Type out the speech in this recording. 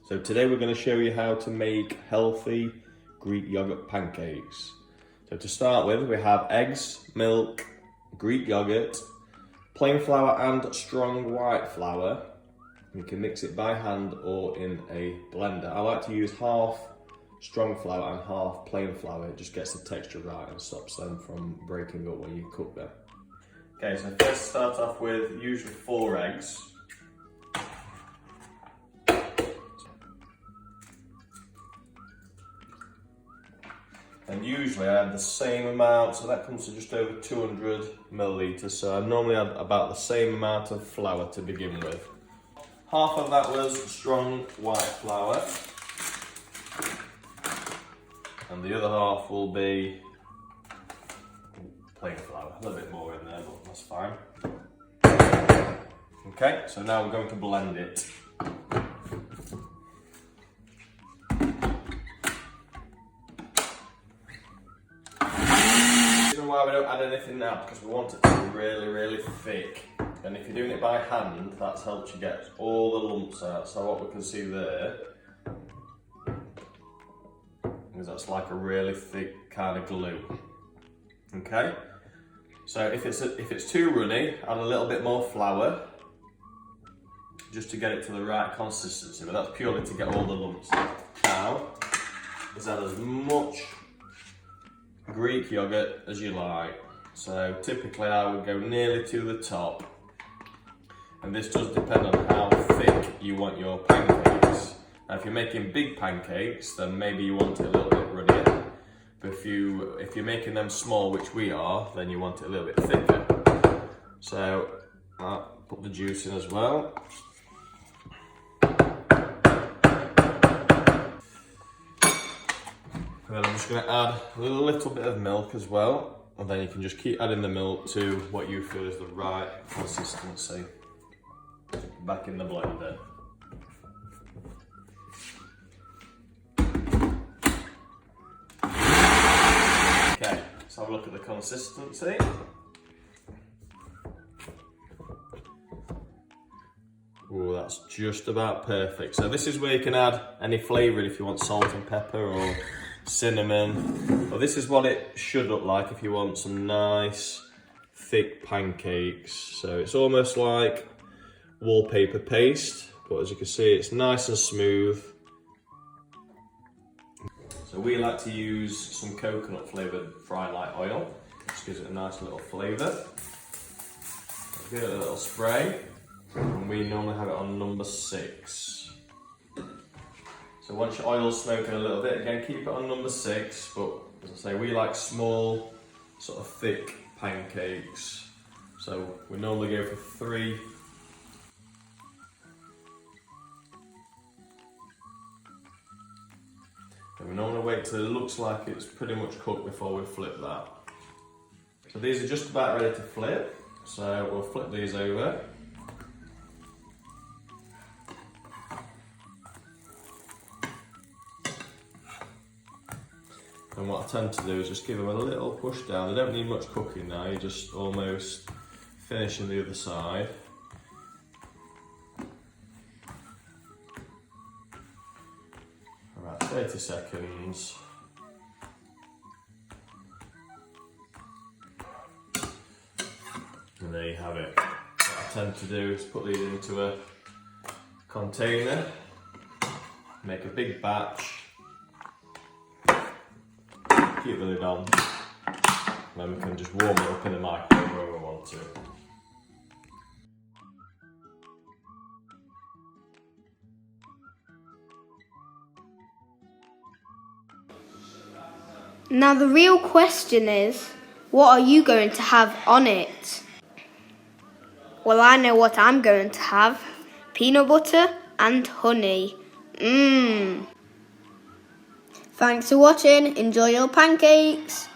So today we're going to show you how to make healthy Greek yogurt pancakes. So to start with, we have eggs, milk, Greek yogurt, plain flour and strong white flour. You can mix it by hand or in a blender. I like to use half strong flour and half plain flour. It just gets the texture right and stops them from breaking up when you cook them. Okay, so first start off with usually 4 eggs. And usually I add the same amount, so that comes to just over 200 millilitres. So I normally add about the same amount of flour to begin with. Half of that was strong white flour. And the other half will be plain flour. A little bit more in there, but that's fine. Okay, so now we're going to blend it. The reason why we don't add anything now, because we want it to be really, really thick. And if you're doing it by hand, that helps you get all the lumps out. So what we can see there is that's like a really thick kind of glue. Okay, so if it's too runny, add a little bit more flour just to get it to the right consistency, but that's purely to get all the lumps out. Now, is add as much Greek yogurt as you like. So typically I would go nearly to the top, and this does depend on how thick you want your pancakes. Now if you're making big pancakes, then maybe you want it a little bit runnier. But if you're making them small, which we are, then you want it a little bit thicker. So I'll put the juice in as well. And then I'm just going to add a little bit of milk as well, and then you can just keep adding the milk to what you feel is the right consistency. Back in the blender. Okay, let's have a look at the consistency. Oh, that's just about perfect. So this is where you can add any flavour if you want salt and pepper or cinnamon. Well, this is what it should look like if you want some nice thick pancakes. So it's almost like wallpaper paste, but as you can see, it's nice and smooth. So we like to use some coconut flavoured fry light oil. Just gives it a nice little flavour. Give it a little spray, and we normally have it on number 6. So once your oil's smoking a little bit, again keep it on number 6, but as I say, we like small, sort of thick pancakes. So we normally go for 3. And we normally wait till it looks like it's pretty much cooked before we flip that. So these are just about ready to flip, so we'll flip these over. And what I tend to do is just give them a little push down. They don't need much cooking now, you're just almost finishing the other side. About 30 seconds. And there you have it. What I tend to do is put these into a container, make a big batch, keep the lid on, and then we can just warm it up in the microwave where we want to. Now the real question is, what are you going to have on it? Well, I know what I'm going to have. Peanut butter and honey. Mmm. Thanks for watching. Enjoy your pancakes.